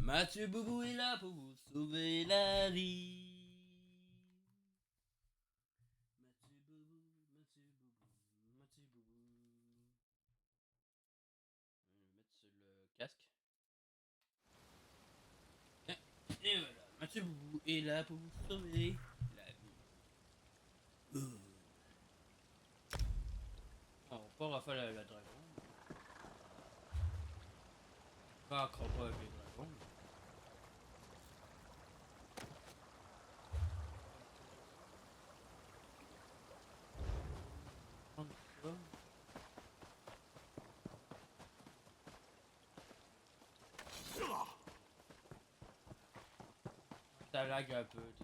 Mathieu Boubou est là pour vous sauver la vie. Mathieu Boubou, Mathieu Boubou, Mathieu Boubou. Je vais mettre sur le casque. Et voilà, Mathieu Boubou est là pour vous sauver la vie. On va pas refaire le dragon. Pas encore pas avec les dragons. Prendre ça. Ça lag un peu, désolé.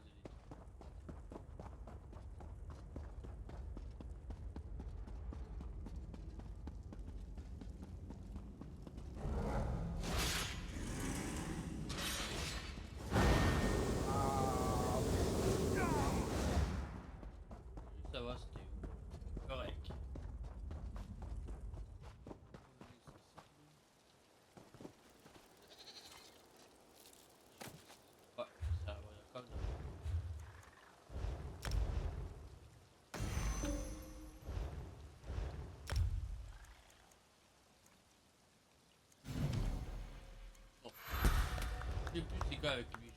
Ça va, c'était correct. Ouais, ça va comme ça. Bon, je sais plus c'est quoi avec lui.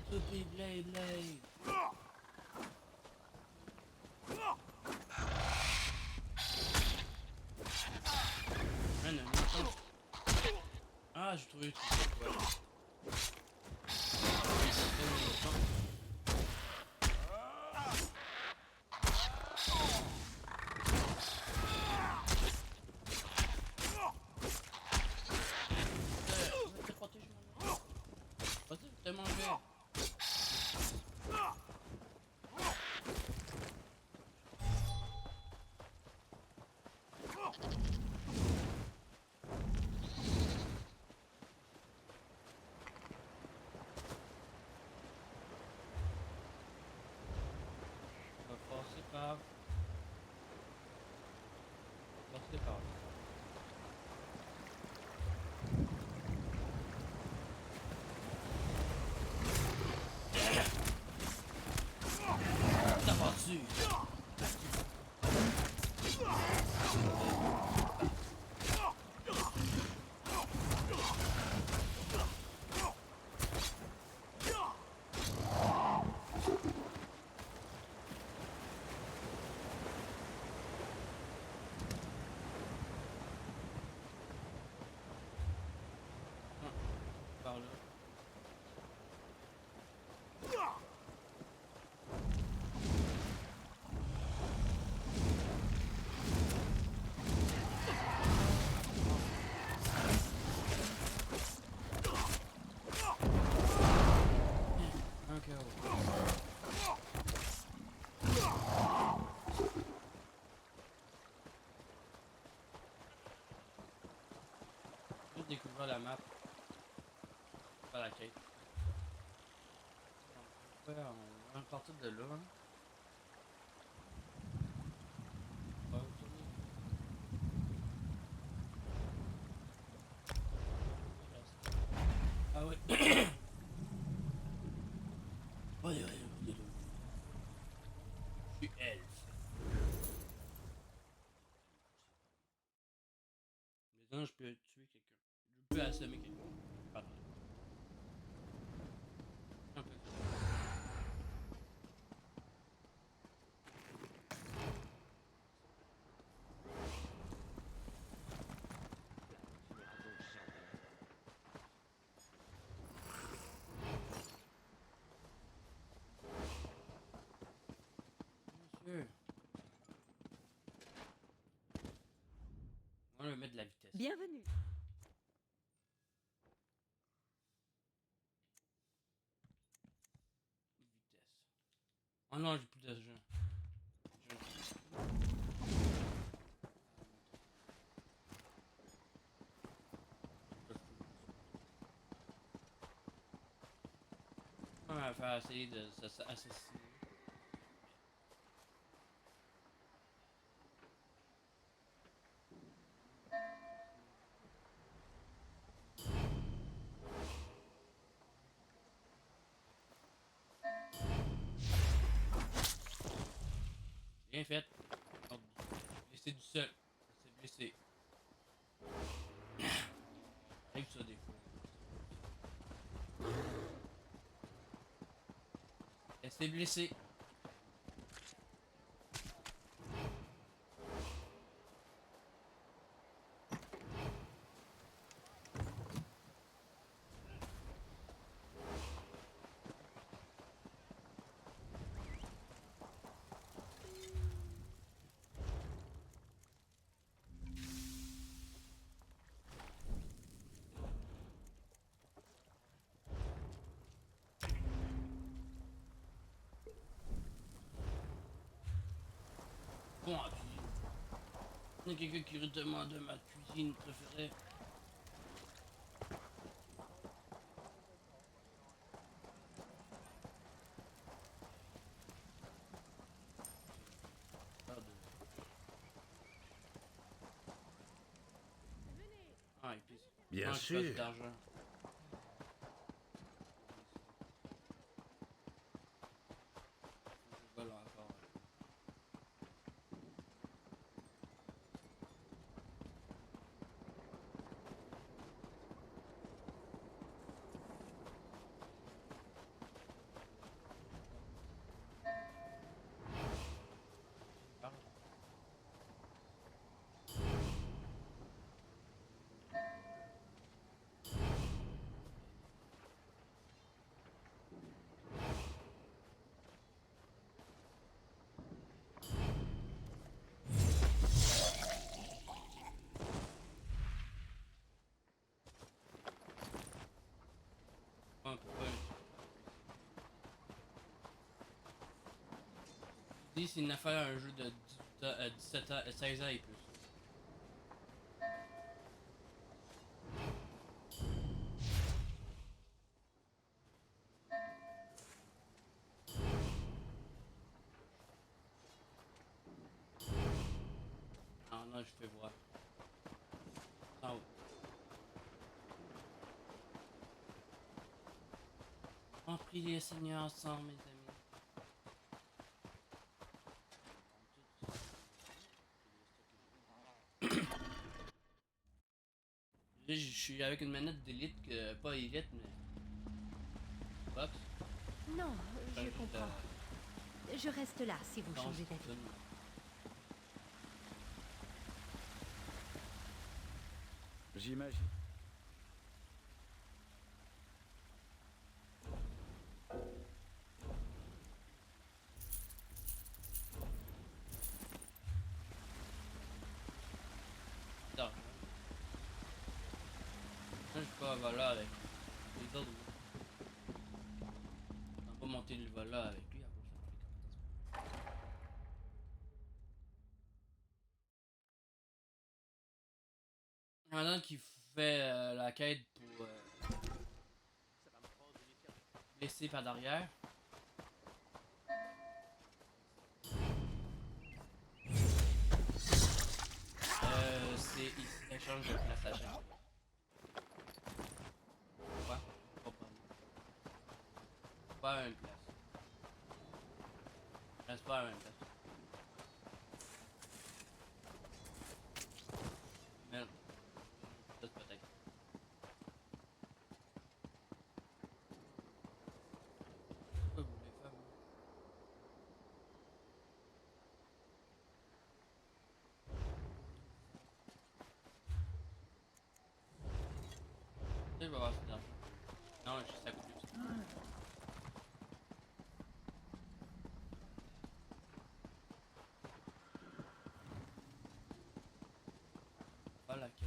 Stupid blade blade. Ah non, non. Ah, j'ai trouvé le truc. Ouais. Te protège, mon vas-y, t'es mangé. On va passer par. Passer par. Ça va dessus. Ah, par là. Ok, ouais. Juste découvrir la map. Pas la quête. Ouais, on va partir de là. Hein. On va retourner. Ah oui. Ouais, ouais, ouais. Je suis elfe. Maintenant, je peux tuer quelqu'un. Je peux assommer quelqu'un. Pardon. Un peu. Monsieur. On va mettre de la vitesse. Bienvenue. Vitesse. Oh non, j'ai plus d'argent. Ah, On va faire essayer de s'assassiner. Bien fait. Blessé du seul. C'est blessé. Arrive ça des fois. Restez blessé. Bon, à cuisine. Il y a quelqu'un qui demande ma cuisine préférée. Pas de- Ah, et puis, Bien je fasse sûr. d'argent. Voilà, encore. On peut pas. Dis, c'est une affaire, un jeu de 18 ans, 17 ans, 16 ans et plus. Ah non, je fais voir. En haut. On prie les seigneurs ensemble, mes amis. Là, je suis avec une manette d'élite, que, pas élite, mais box. Non, je Juste, comprends. Je reste là si vous changez d'avis. J'imagine. D'argent. Moi, je peux voler avec les autres. On va pas monter le vol là avec lui, après ça me fait comme ça. Maintenant qu'il fait la quête pour blesser par derrière. C'est il échange de place à chaque fois. Quoi? Pas prendre. Pas à la même place. Reste pas à la même place. Merde. Peut-être peut-être. Pourquoi vous voulez faire, moi? Je vais avoir cet argent. Non, ça coûte plus. Pas la quête.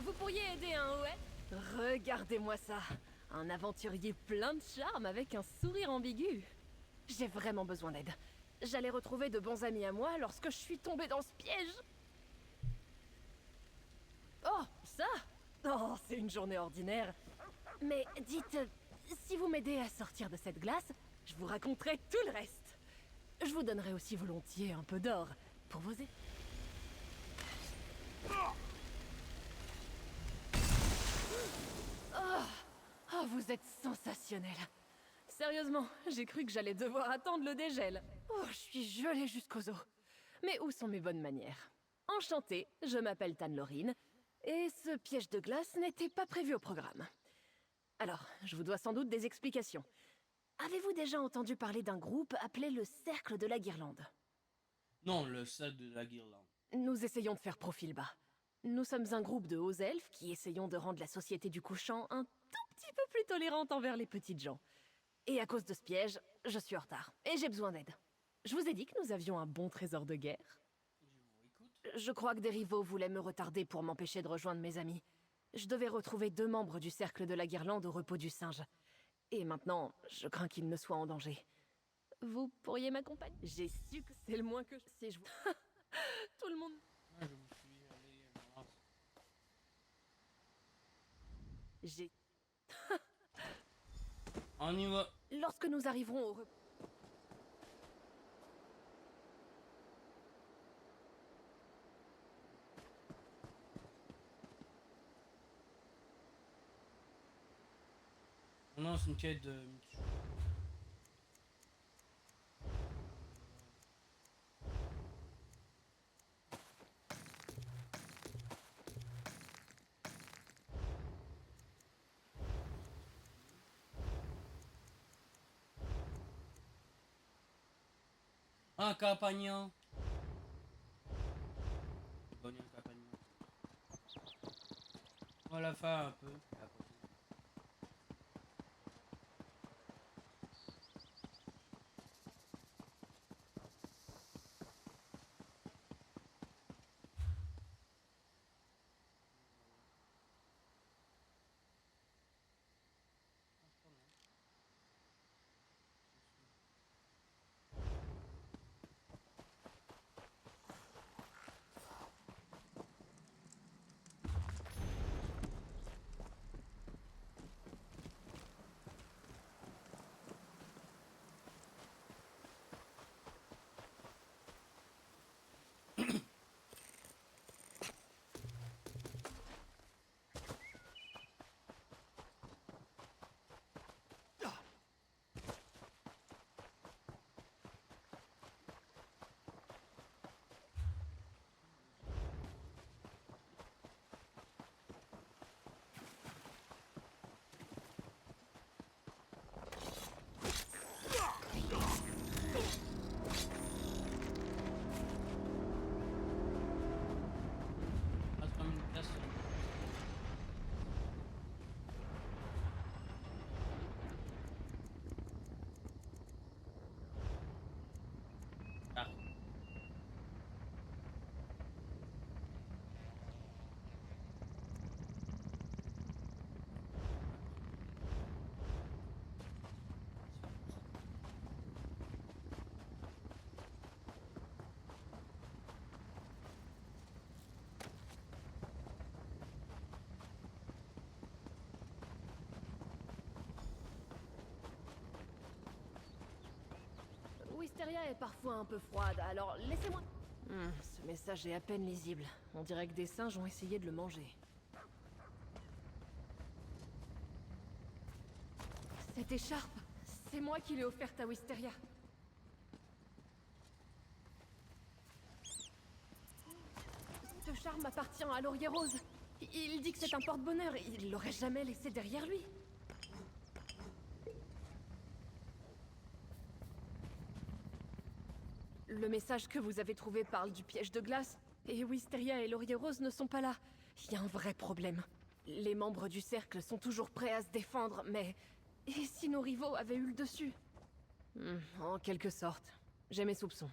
Vous pourriez aider un ouais? Regardez-moi ça. Un aventurier plein de charme avec un sourire ambigu. J'ai vraiment besoin d'aide. J'allais retrouver de bons amis à moi lorsque je suis tombée dans ce piège. Oh, ça? Oh, c'est une journée ordinaire. Mais dites, si vous m'aidez à sortir de cette glace, je vous raconterai tout le reste. Je vous donnerai aussi volontiers un peu d'or pour vos aides. Oh, vous êtes sensationnel. Sérieusement, j'ai cru que j'allais devoir attendre le dégel. Oh, je suis gelée jusqu'aux os. Mais où sont mes bonnes manières? Enchantée, je m'appelle Tanlorine, et ce piège de glace n'était pas prévu au programme. Alors, je vous dois sans doute des explications. Avez-vous déjà entendu parler d'un groupe appelé le Cercle de la Guirlande? Non, le cercle de la guirlande. Nous essayons de faire profil bas. Nous sommes un groupe de hauts elfes qui essayons de rendre la société du couchant un tout petit peu plus tolérante envers les petites gens. Et à cause de ce piège, je suis en retard. Et j'ai besoin d'aide. Je vous ai dit que nous avions un bon trésor de guerre. Je vous écoute. Je crois que des rivaux voulaient me retarder pour m'empêcher de rejoindre mes amis. Je devais retrouver 2 membres du Cercle de la Guirlande au repos du singe. Et maintenant, je crains qu'ils ne soient en danger. Vous pourriez m'accompagner? J'ai su que c'est le moins que je... Si je vous... Tout le monde... Ah, je vous suis, allez, avance. J'ai... On y va. Lorsque nous arriverons au repos... On lance une quête de... Un compagnon. Bonne un compagnon. On va la faire un peu. Après. Wisteria est parfois un peu froide, alors laissez-moi... ce message est à peine lisible. On dirait que des singes ont essayé de le manger. Cette écharpe, c'est moi qui l'ai offerte à Wisteria. Ce charme appartient à Laurier Rose. Il dit que c'est un porte-bonheur, il l'aurait jamais laissé derrière lui. Le message que vous avez trouvé parle du piège de glace, et Wisteria et Laurier Rose ne sont pas là. Il y a un vrai problème. Les membres du cercle sont toujours prêts à se défendre, mais... Et si nos rivaux avaient eu le dessus? En quelque sorte. J'ai mes soupçons.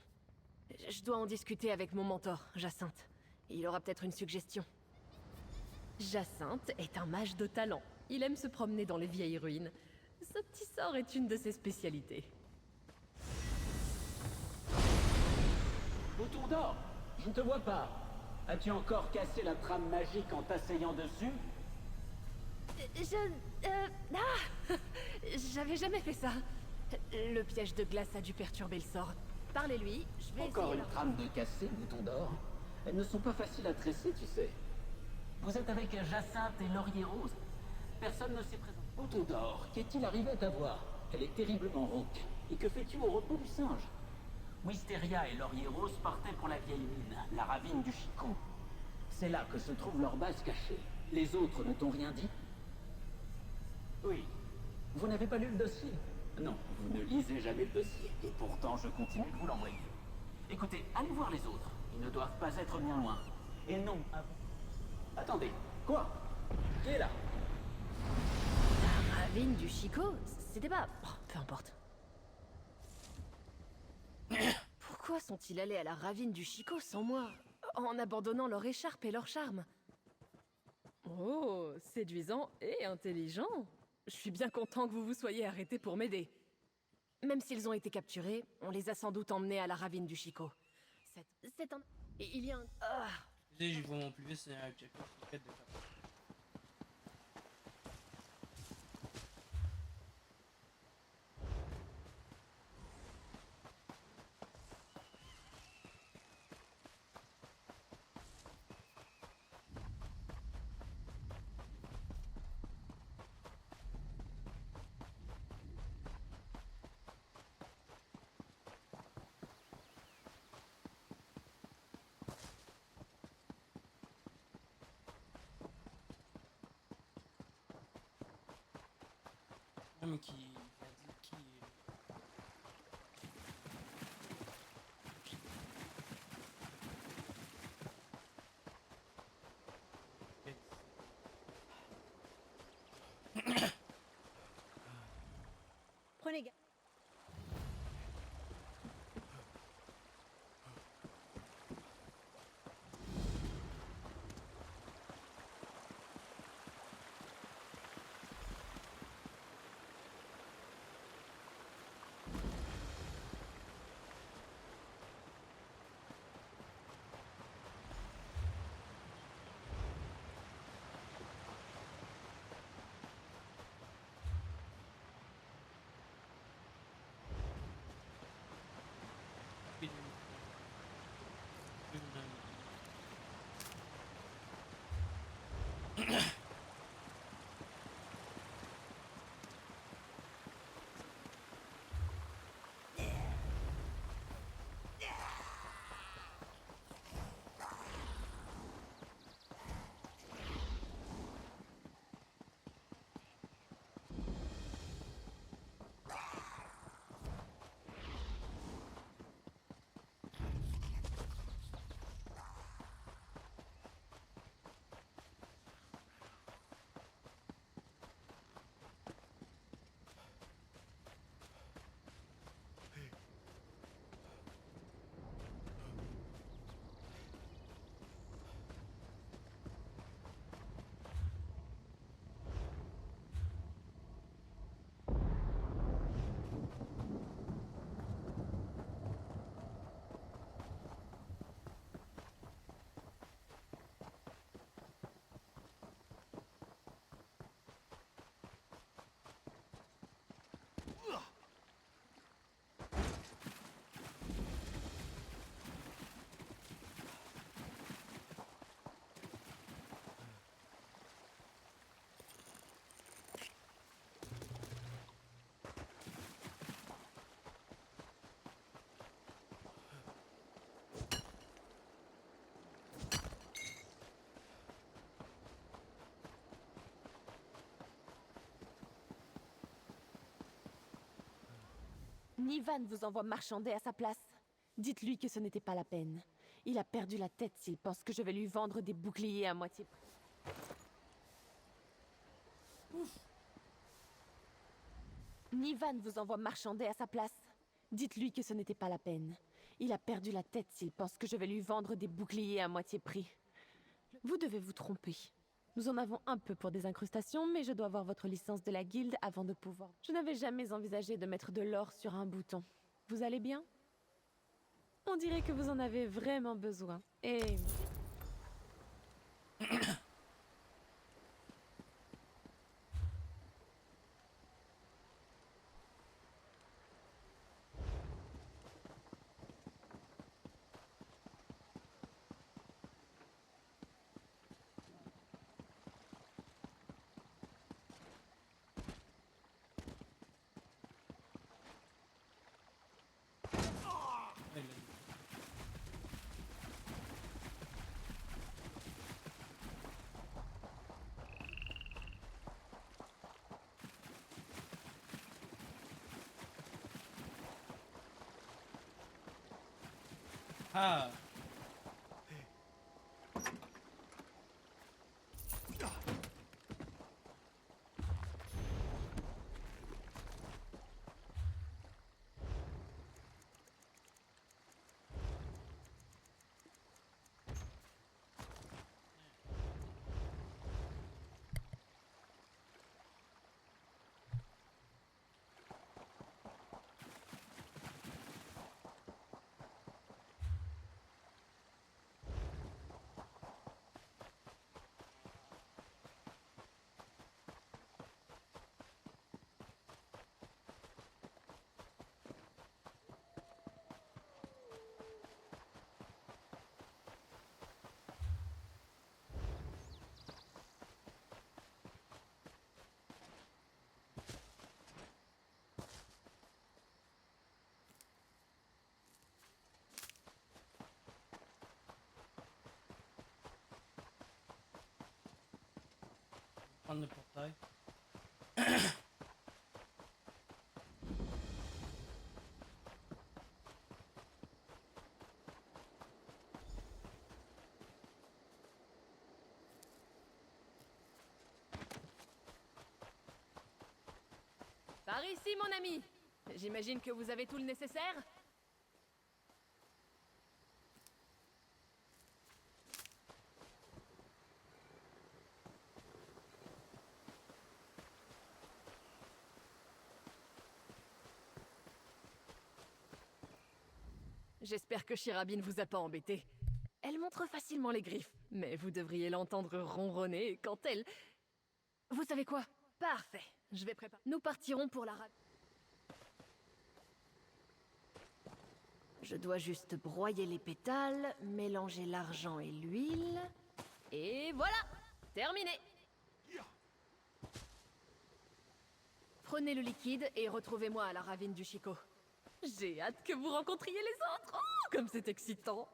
Je dois en discuter avec mon mentor, Jacinthe. Il aura peut-être une suggestion. Jacinthe est un mage de talent. Il aime se promener dans les vieilles ruines. Ce petit sort est une de ses spécialités. Bouton d'or, je ne te vois pas. As-tu encore cassé la trame magique en t'asseyant dessus? J'avais jamais fait ça. Le piège de glace a dû perturber le sort. Parlez-lui, je vais Encore essayer une trame de cassé, bouton d'or. Elles ne sont pas faciles à tresser, tu sais. Vous êtes avec Jacinthe et Laurier Rose. Personne ne s'est présenté. Bouton d'or, qu'est-il arrivé à ta voix? Elle est terriblement rauque. Et que fais-tu au repos du singe? Wisteria et Laurier Rose partaient pour la vieille mine, la ravine du Chicot. C'est là que se trouve leur base cachée. Les autres ne t'ont rien dit? Oui. Vous n'avez pas lu le dossier? Non, vous ne lisez jamais le dossier. Et pourtant, je continue de vous l'envoyer. Écoutez, allez voir les autres. Ils ne doivent pas être bien loin. Et non, attendez, quoi? Qui est là? La ravine du Chicot? C'était pas... Oh, peu importe. Pourquoi sont-ils allés à la ravine du Chicot sans moi? En abandonnant leur écharpe et leur charme? Oh, séduisant et intelligent. Je suis bien content que vous vous soyez arrêtés pour m'aider. Même s'ils ont été capturés, on les a sans doute emmenés à la ravine du Chicot. C'est un... Et il y a un... Ah. Tu sais, j'y vois mon plus vite, c'est un checker secret de faire. Ah, mais qui a dit qui Prenez garde. Nivan vous envoie marchander à sa place. Dites-lui que ce n'était pas la peine. Il a perdu la tête s'il pense que je vais lui vendre des boucliers à moitié prix. Nivan vous envoie marchander à sa place. Dites-lui que ce n'était pas la peine. Il a perdu la tête s'il pense que je vais lui vendre des boucliers à moitié prix. Vous devez vous tromper. Nous en avons un peu pour des incrustations, mais je dois avoir votre licence de la guilde avant de pouvoir... Je n'avais jamais envisagé de mettre de l'or sur un bouton. Vous allez bien? On dirait que vous en avez vraiment besoin. Et... Ouais, il a dit. Ah. Prendre le portail. Par ici, mon ami. J'imagine que vous avez tout le nécessaire. J'espère que Shirabin ne vous a pas embêté. Elle montre facilement les griffes, mais vous devriez l'entendre ronronner quand elle... Vous savez quoi? Parfait, je vais préparer. Nous partirons pour la rade. Je dois juste broyer les pétales, mélanger l'argent et l'huile... Et voilà! Terminé! Prenez le liquide et retrouvez-moi à la ravine du Chico. J'ai hâte que vous rencontriez les autres! Oh, comme c'est excitant!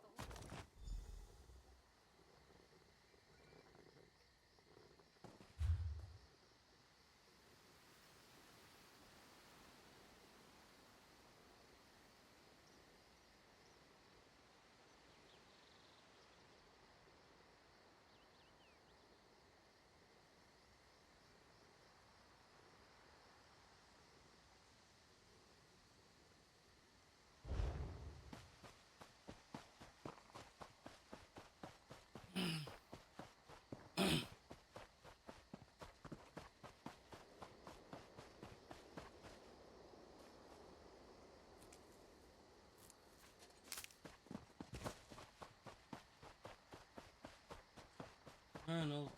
Un autre.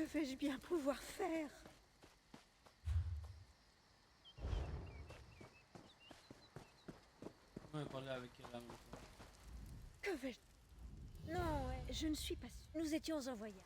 Que vais-je bien pouvoir faire? On va parler avec elle. Que vais-je... Non, je ne suis pas sûre. Nous étions en voyage.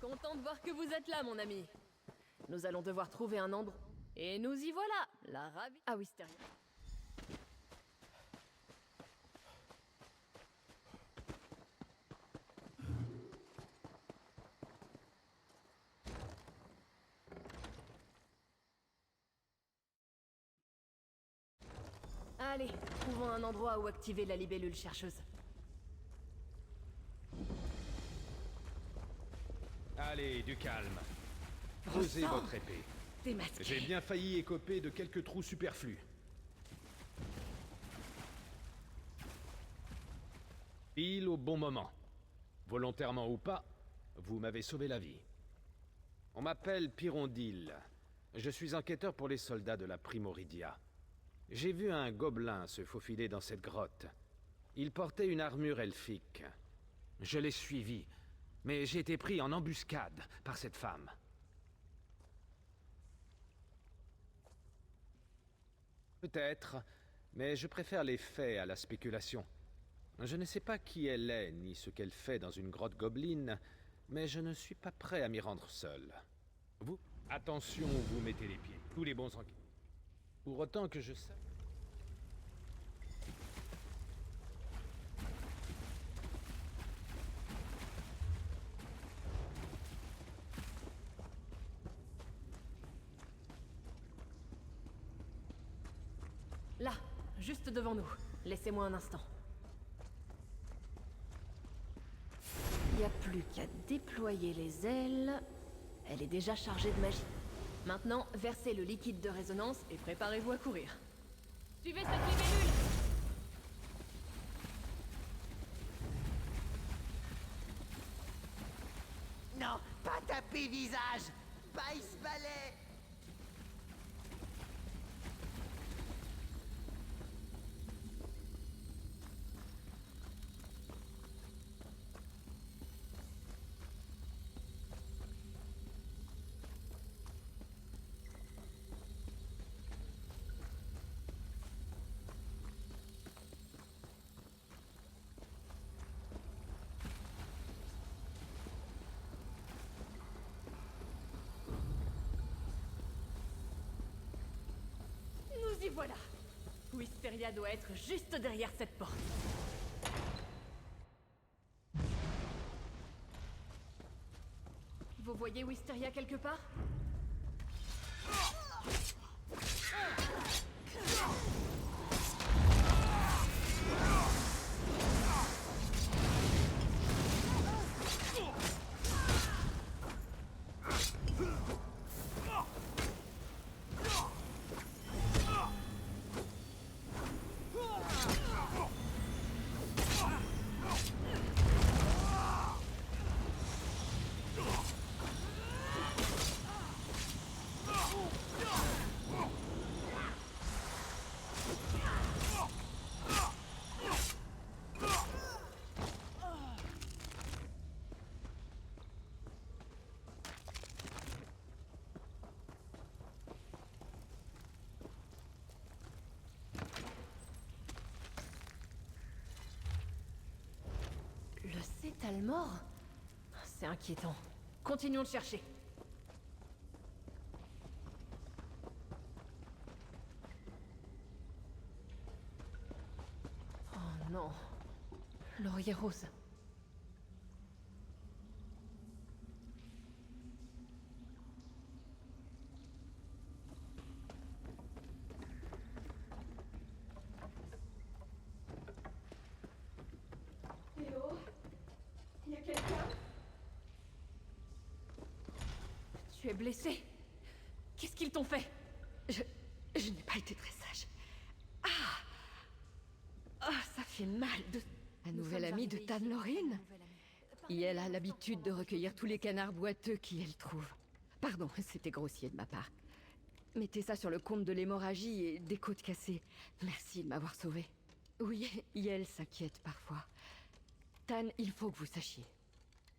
Content de voir que vous êtes là, mon ami. Nous allons devoir trouver un endroit. Et nous y voilà, la ravie. Ah oui, Wisteria. Allez, trouvons un endroit où activer la libellule chercheuse. Allez, du calme. Posez sang votre épée. Démasqué. J'ai bien failli écoper de quelques trous superflus. Pile au bon moment. Volontairement ou pas, vous m'avez sauvé la vie. On m'appelle Pyrondile. Je suis enquêteur pour les soldats de la Primoridia. J'ai vu un gobelin se faufiler dans cette grotte. Il portait une armure elfique. Je l'ai suivi, mais j'ai été pris en embuscade par cette femme. Peut-être, mais je préfère les faits à la spéculation. Je ne sais pas qui elle est, ni ce qu'elle fait dans une grotte gobeline, mais je ne suis pas prêt à m'y rendre seul. Vous, attention où vous mettez les pieds, tous les bons enquêteurs. Pour autant que je sache... Là, juste devant nous. Laissez-moi un instant. Il n'y a plus qu'à déployer les ailes. Elle est déjà chargée de magie. Maintenant, versez le liquide de résonance et préparez-vous à courir. Suivez cette libellule! Non, pas taper visage! Vice balai! Nous y voilà! Wisteria doit être juste derrière cette porte. Vous voyez Wisteria quelque part? Talmor? C'est inquiétant. Continuons de chercher. Oh non. Laurier rose. Théo? Y a quelqu'un? Tu es blessé? Qu'est-ce qu'ils t'ont fait? Je n'ai pas été très sage. Ça fait mal de... La nouvelle amie de Tan Lorin. Et elle a l'habitude de recueillir tous les canards boiteux qui elle trouve. Pardon, c'était grossier de ma part. Mettez ça sur le compte de l'hémorragie et des côtes cassées. Merci de m'avoir sauvée. Oui, Yel s'inquiète parfois. Tan, il faut que vous sachiez.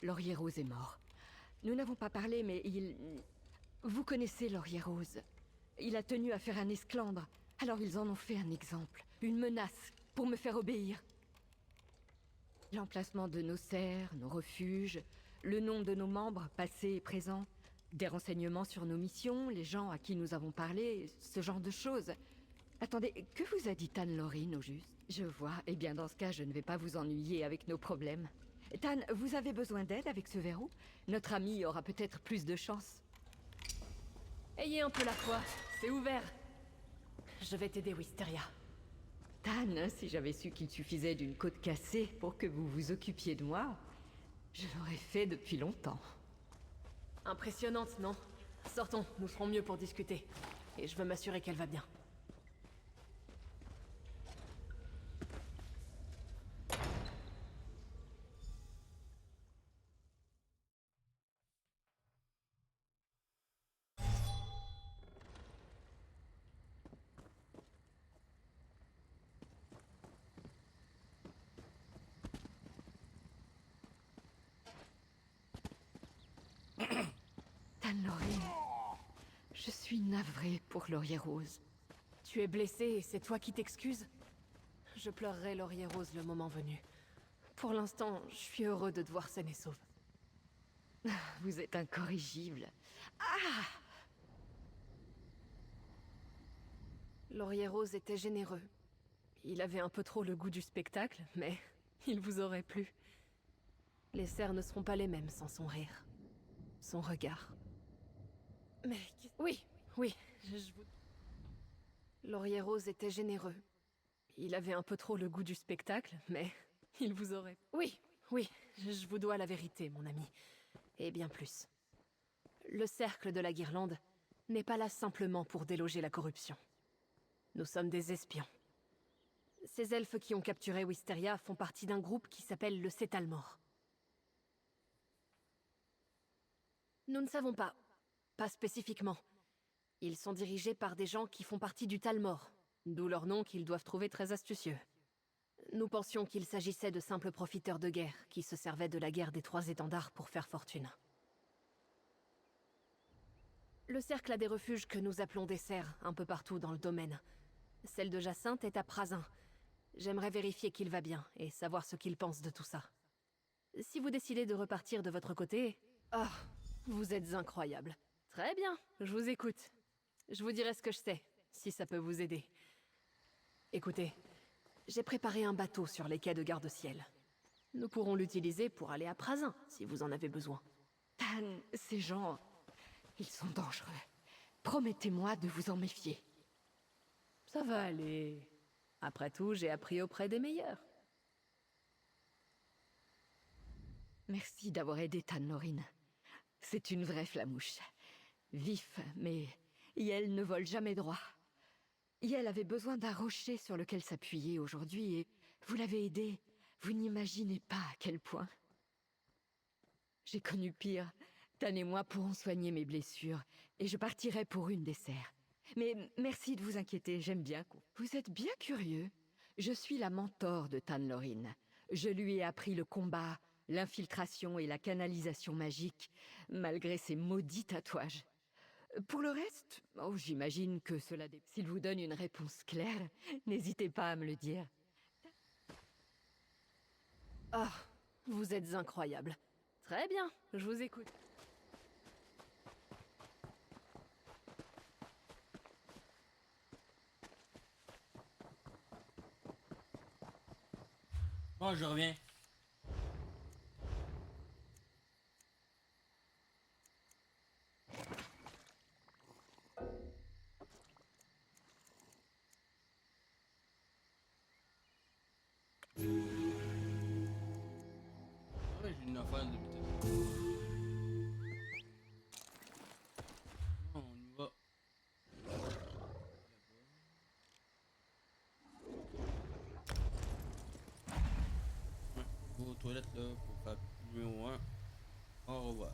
Laurier Rose est mort. Nous n'avons pas parlé, mais il... Vous connaissez Laurier Rose. Il a tenu à faire un esclandre. Alors ils en ont fait un exemple. Une menace pour me faire obéir. L'emplacement de nos serres, nos refuges, le nom de nos membres, passés et présents, des renseignements sur nos missions, les gens à qui nous avons parlé, ce genre de choses. Attendez, que vous a dit Tan Lorin au juste? Je vois, eh bien dans ce cas, je ne vais pas vous ennuyer avec nos problèmes. Tan, vous avez besoin d'aide avec ce verrou? Notre ami aura peut-être plus de chance. Ayez un peu la foi, c'est ouvert. Je vais t'aider, Wisteria. Tan, si j'avais su qu'il suffisait d'une côte cassée pour que vous vous occupiez de moi, je l'aurais fait depuis longtemps. Impressionnante, non? Sortons, nous serons mieux pour discuter. Et je veux m'assurer qu'elle va bien. Tan Lorin, je suis navrée pour Laurier Rose. Tu es blessé et c'est toi qui t'excuses? Je pleurerai Laurier Rose le moment venu. Pour l'instant, je suis heureux de te voir saine et sauve. Vous êtes incorrigible. Laurier Rose était généreux. Il avait un peu trop le goût du spectacle, mais il vous aurait plu. Les cerfs ne seront pas les mêmes sans son rire. Son regard. Mais... Oui, je vous... Laurier Rose était généreux. Il avait un peu trop le goût du spectacle, mais il vous aurait... Oui, je vous dois la vérité, mon ami. Et bien plus. Le cercle de la Guirlande n'est pas là simplement pour déloger la corruption. Nous sommes des espions. Ces elfes qui ont capturé Wisteria font partie d'un groupe qui s'appelle le Cétalmor. Nous ne savons pas. Pas spécifiquement. Ils sont dirigés par des gens qui font partie du Talmor, d'où leur nom qu'ils doivent trouver très astucieux. Nous pensions qu'il s'agissait de simples profiteurs de guerre qui se servaient de la guerre des trois étendards pour faire fortune. Le cercle a des refuges que nous appelons des serres un peu partout dans le domaine. Celle de Jacinthe est à Prasin. J'aimerais vérifier qu'il va bien et savoir ce qu'il pense de tout ça. Si vous décidez de repartir de votre côté... Ah, vous êtes incroyable. Très bien, je vous écoute. Je vous dirai ce que je sais, si ça peut vous aider. Écoutez, j'ai préparé un bateau sur les quais de Garde-Ciel. Nous pourrons l'utiliser pour aller à Prasin, si vous en avez besoin. Tan, ces gens... ils sont dangereux. Promettez-moi de vous en méfier. Ça va aller. Après tout, j'ai appris auprès des meilleurs. Merci d'avoir aidé Tan Lorin. C'est une vraie flamouche. Vif, mais Yel ne vole jamais droit. Yel avait besoin d'un rocher sur lequel s'appuyer aujourd'hui et vous l'avez aidé. Vous n'imaginez pas à quel point. J'ai connu pire. Tan et moi pourrons soigner mes blessures et je partirai pour une des serres. Mais merci de vous inquiéter, j'aime bien. Vous êtes bien curieux. Je suis la mentor de Tan Lorin. Je lui ai appris le combat, l'infiltration et la canalisation magique, malgré ses maudits tatouages. Pour le reste, oh, j'imagine que cela... S'il vous donne une réponse claire, n'hésitez pas à me le dire. Ah, Vous êtes incroyable. Très bien, je vous écoute. Bon, je reviens. Ouais, j'ai une affaire de peut-être. On y va. Ouais, go aux toilettes là pour faire numéro 1. Au revoir.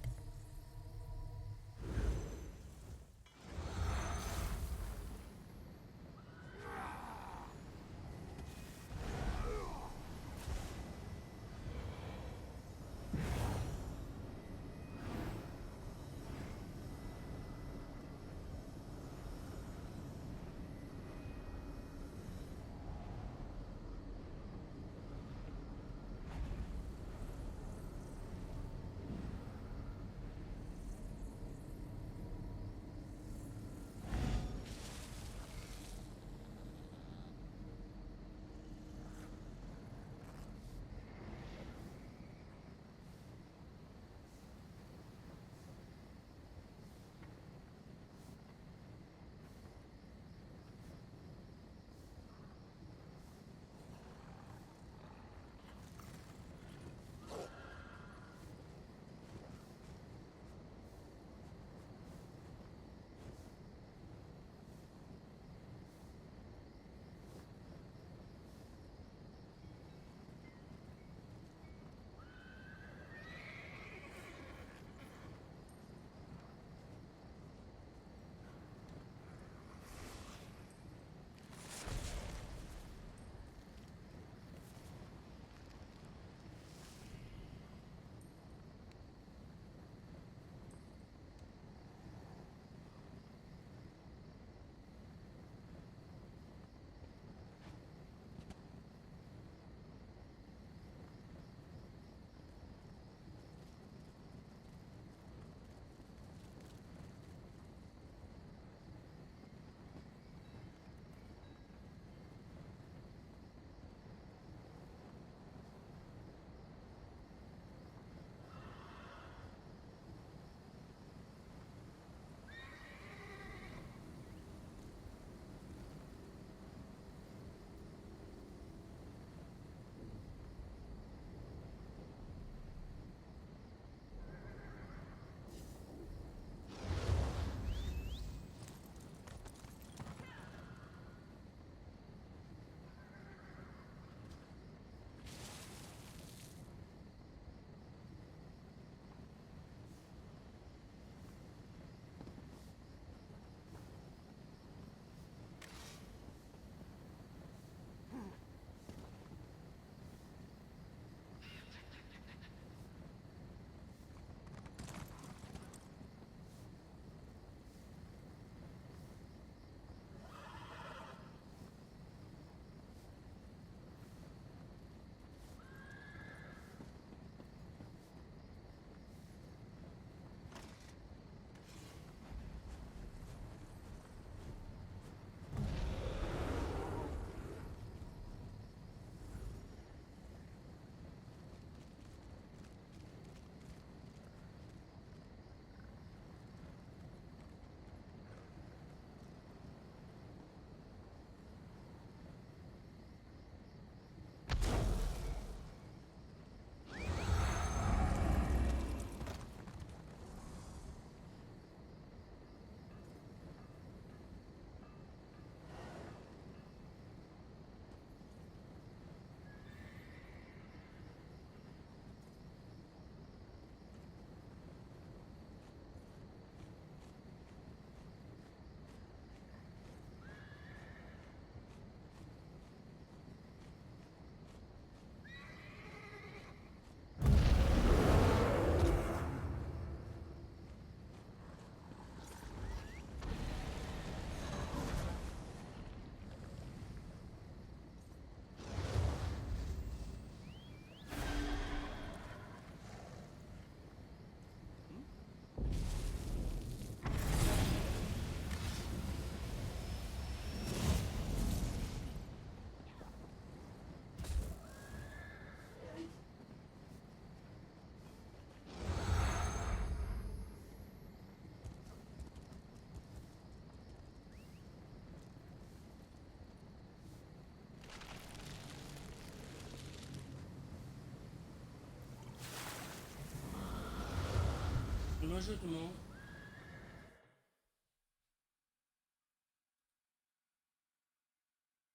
bonjour tout le monde.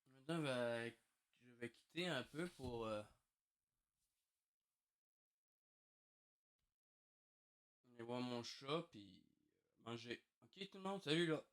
Maintenant, je vais quitter un peu pour aller voir mon chat puis manger. Ok tout le monde, salut là.